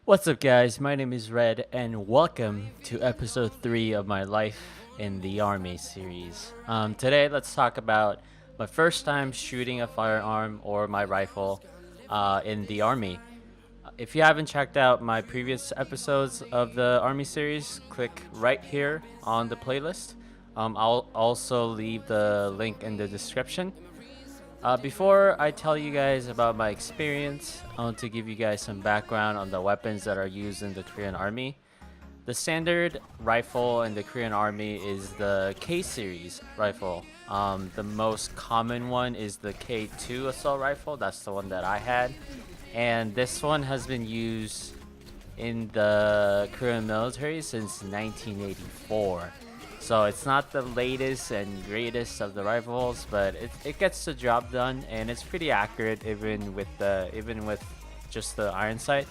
What's up, guys? My name is Red, and welcome to episode 3 of my Life in the Army series. Today, let's talk about my first time shooting a firearm or my rifle in the Army. If you haven't checked out my previous episodes of the Army series, click right here on the playlist. I'll also leave the link in the description. Before I tell you guys about my experience, I want to give you guys some background on the weapons that are used in the Korean Army. The standard rifle in the Korean Army is the K series rifle. The most common one is the K2 assault rifle. That's the one that I had. And this one has been used in the Korean military since 1984. So it's not the latest and greatest of the rifles, but it gets the job done, and it's pretty accurate even with just the iron sight.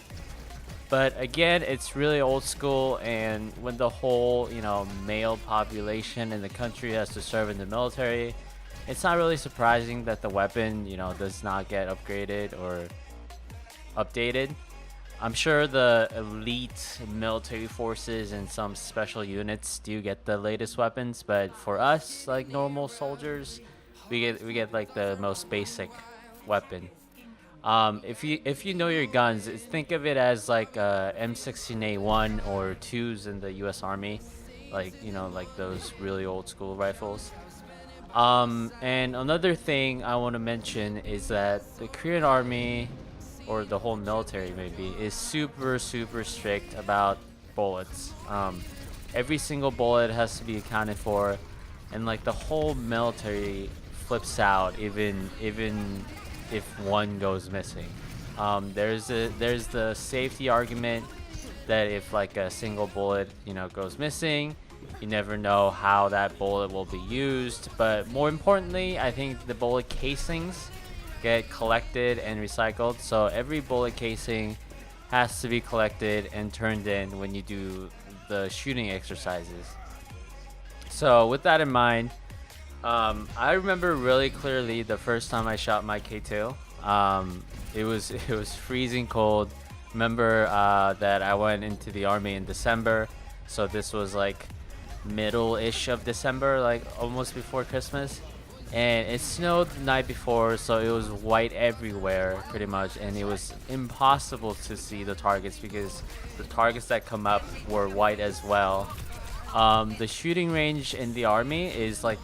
But again, it's really old school, and when the whole male population in the country has to serve in the military, it's not really surprising that the weapon does not get upgraded or updated. I'm sure the elite military forces and some special units do get the latest weapons, but for us, like normal soldiers, we get like the most basic weapon. If you know your guns, think of it as like M16A1 or twos in the U.S. Army, like those really old school rifles. And another thing I want to mention is that the Korean Army, or the whole military maybe, is super super strict about bullets. Every single bullet has to be accounted for, and like the whole military flips out even if one goes missing. There's the safety argument that if like a single bullet goes missing, you never know how that bullet will be used. But more importantly, I think the bullet casings get collected and recycled. So every bullet casing has to be collected and turned in when you do the shooting exercises. So with that in mind, I remember really clearly the first time I shot my K2. It was freezing cold. Remember that I went into the army in December, so this was like middle-ish of December, like almost before Christmas, and it snowed the night before, so it was white everywhere pretty much, and it was impossible to see the targets because the targets that come up were white as well. The shooting range in the army is like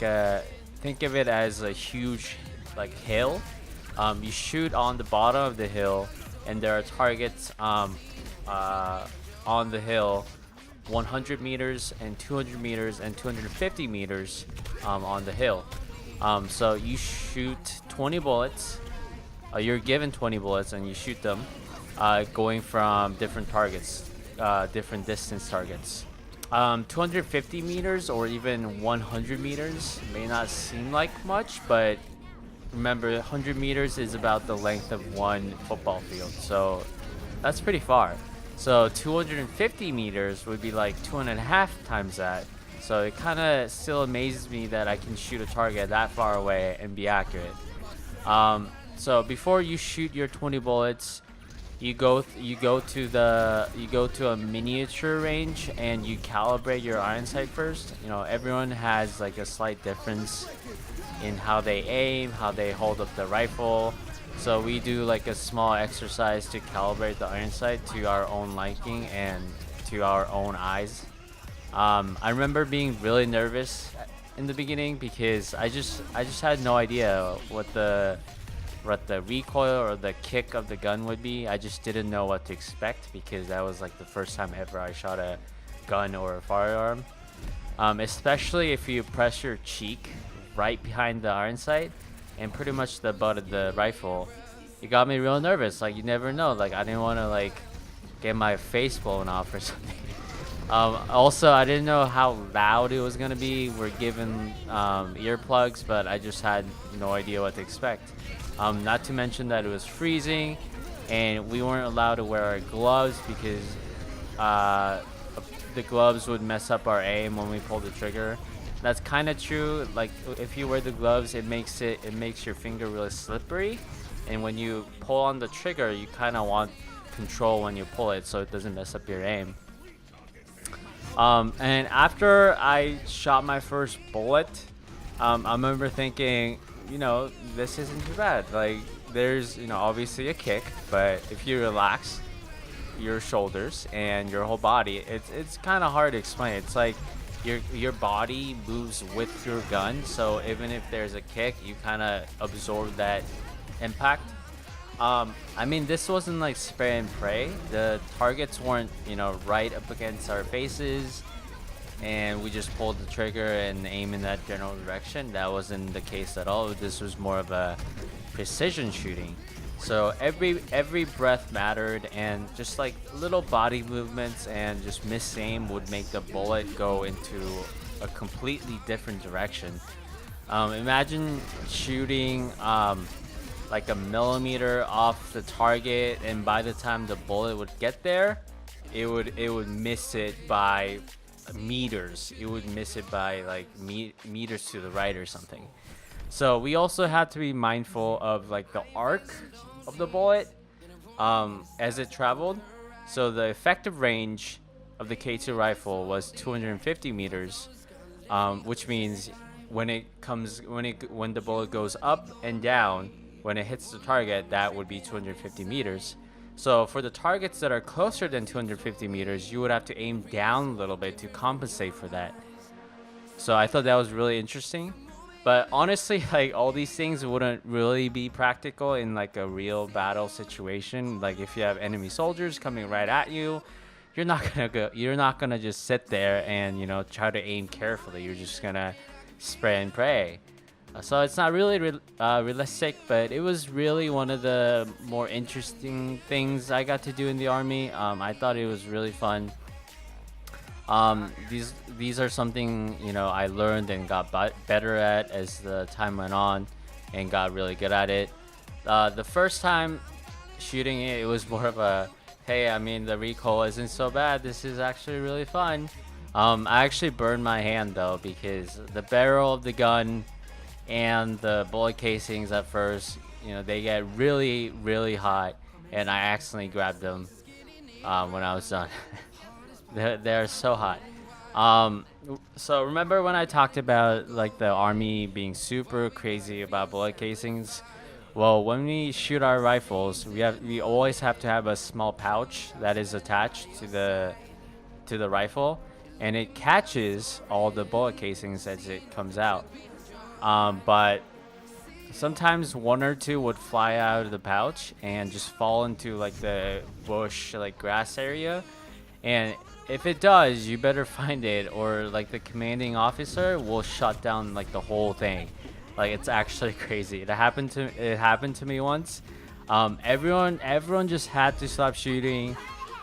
think of it as a huge like hill. You shoot on the bottom of the hill, and there are targets on the hill 100 meters and 200 meters and 250 meters on the hill. So you shoot 20 bullets. You're given 20 bullets and you shoot them, going from different targets, different distance targets. 250 meters or even 100 meters may not seem like much, but remember, 100 meters is about the length of one football field, so that's pretty far. So 250 meters would be like 2.5 times that. So it kind of still amazes me that I can shoot a target that far away and be accurate. So before you shoot your 20 bullets, you go to a miniature range and you calibrate your iron sight first. Everyone has like a slight difference in how they aim, how they hold up the rifle. So we do like a small exercise to calibrate the iron sight to our own liking and to our own eyes. I remember being really nervous in the beginning because I just had no idea what the recoil or the kick of the gun would be. I just didn't know what to expect because that was like the first time ever I shot a gun or a firearm. Especially if you press your cheek right behind the iron sight and pretty much the butt of the rifle, it got me real nervous. Like, you never know. Like, I didn't want to like get my face blown off or something. Also, I didn't know how loud it was gonna be. We're given earplugs, but I just had no idea what to expect. Not to mention that it was freezing, and we weren't allowed to wear our gloves because the gloves would mess up our aim when we pull the trigger. That's kind of true. Like, if you wear the gloves, it makes your finger really slippery, and when you pull on the trigger, you kind of want control when you pull it so it doesn't mess up your aim. And after I shot my first bullet, I remember thinking, this isn't too bad. Like, there's, obviously a kick, but if you relax your shoulders and your whole body, it's kind of hard to explain. It's like your body moves with your gun, so even if there's a kick, you kind of absorb that impact. I mean, this wasn't like spray and pray. The targets weren't, right up against our faces, and we just pulled the trigger and aim in that general direction. That wasn't the case at all. This was more of a precision shooting. So every breath mattered, and just like little body movements and just miss aim would make the bullet go into a completely different direction. Imagine shooting like a millimeter off the target, and by the time the bullet would get there, it would miss it by meters. It would miss it by like meters to the right or something. So we also had to be mindful of like the arc of the bullet as it traveled. So the effective range of the K2 rifle was 250 meters, which means when the bullet goes up and down, when it hits the target, that would be 250 meters. So for the targets that are closer than 250 meters, you would have to aim down a little bit to compensate for that. So I thought that was really interesting. But honestly, like, all these things wouldn't really be practical in like a real battle situation. Like, if you have enemy soldiers coming right at you, you're not gonna just sit there and try to aim carefully. You're just gonna spray and pray. So it's not really realistic, but it was really one of the more interesting things I got to do in the army. I thought it was really fun. These are something I learned and got better at as the time went on, and got really good at it. The first time shooting it, it was more of a, hey, I mean, the recoil isn't so bad. This is actually really fun. I actually burned my hand though, because the barrel of the gun and the bullet casings at first, they get really, really hot, and I accidentally grabbed them when I was done. They're so hot. So remember when I talked about like the army being super crazy about bullet casings? Well, when we shoot our rifles, we always have to have a small pouch that is attached to the rifle, and it catches all the bullet casings as it comes out. But sometimes one or two would fly out of the pouch and just fall into like the bush, like grass area. And if it does, you better find it, or like the commanding officer will shut down like the whole thing. Like, it's actually crazy. It happened to me once. Everyone just had to stop shooting.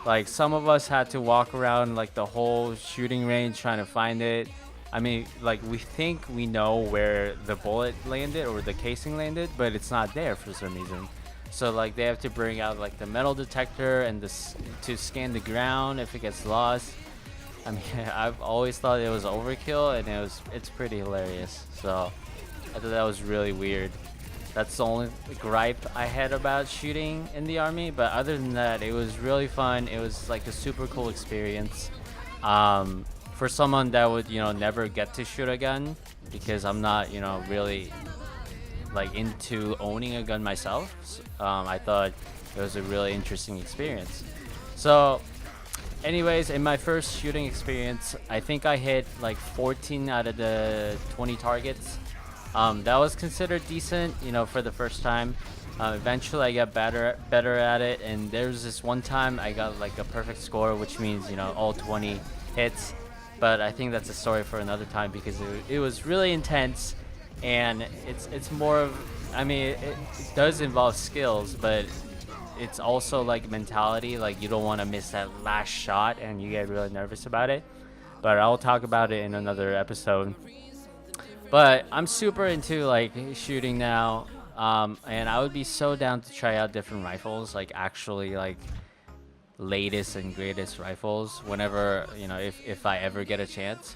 Like, some of us had to walk around like the whole shooting range trying to find it. I mean, like, we think we know where the bullet landed or the casing landed, but it's not there for some reason. So like, they have to bring out like the metal detector and to scan the ground if it gets lost. I mean, I've always thought it was overkill, and it's pretty hilarious. So I thought that was really weird. That's the only gripe I had about shooting in the army, but other than that, it was really fun. It was like a super cool experience. For someone that would never get to shoot a gun, because I'm not really like into owning a gun myself. I thought it was a really interesting experience. So anyways, in my first shooting experience, I think I hit like 14 out of the 20 targets. That was considered decent, for the first time. Eventually I got better at it, and there's this one time I got like a perfect score, which means all 20 hits. But I think that's a story for another time, because it was really intense, and it's more of, I mean, it does involve skills, but it's also like mentality. Like, you don't want to miss that last shot, and you get really nervous about it. But I'll talk about it in another episode. But I'm super into like shooting now, and I would be so down to try out different rifles, like actually like latest and greatest rifles, whenever if I ever get a chance.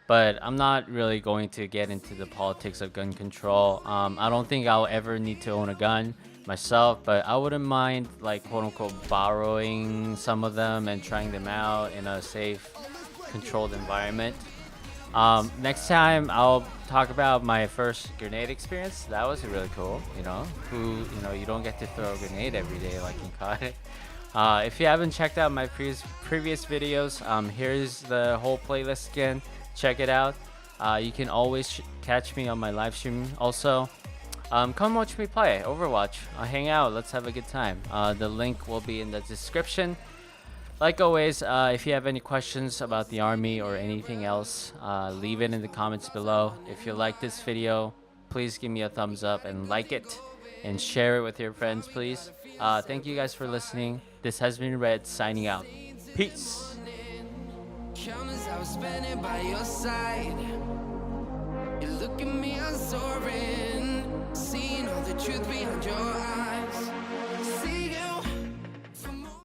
but I'm not really going to get into the politics of gun control. I don't think I'll ever need to own a gun myself, but I wouldn't mind, like, quote unquote, borrowing some of them and trying them out in a safe, controlled environment. Next time I'll talk about my first grenade experience. That was really cool. You don't get to throw a grenade every day like in COD. If you haven't checked out my previous videos, here's the whole playlist again. Check it out. You can always catch me on my live stream. Also, come watch me play Overwatch. Hang out. Let's have a good time. The link will be in the description. Like always, if you have any questions about the army or anything else, leave it in the comments below. If you like this video, please give me a thumbs up and like it, and share it with your friends, please. Thank you guys for listening. This has been Red signing out. Peace. I was spending by your side. You look at me, I'm soaring, seeing all the truth behind your eyes.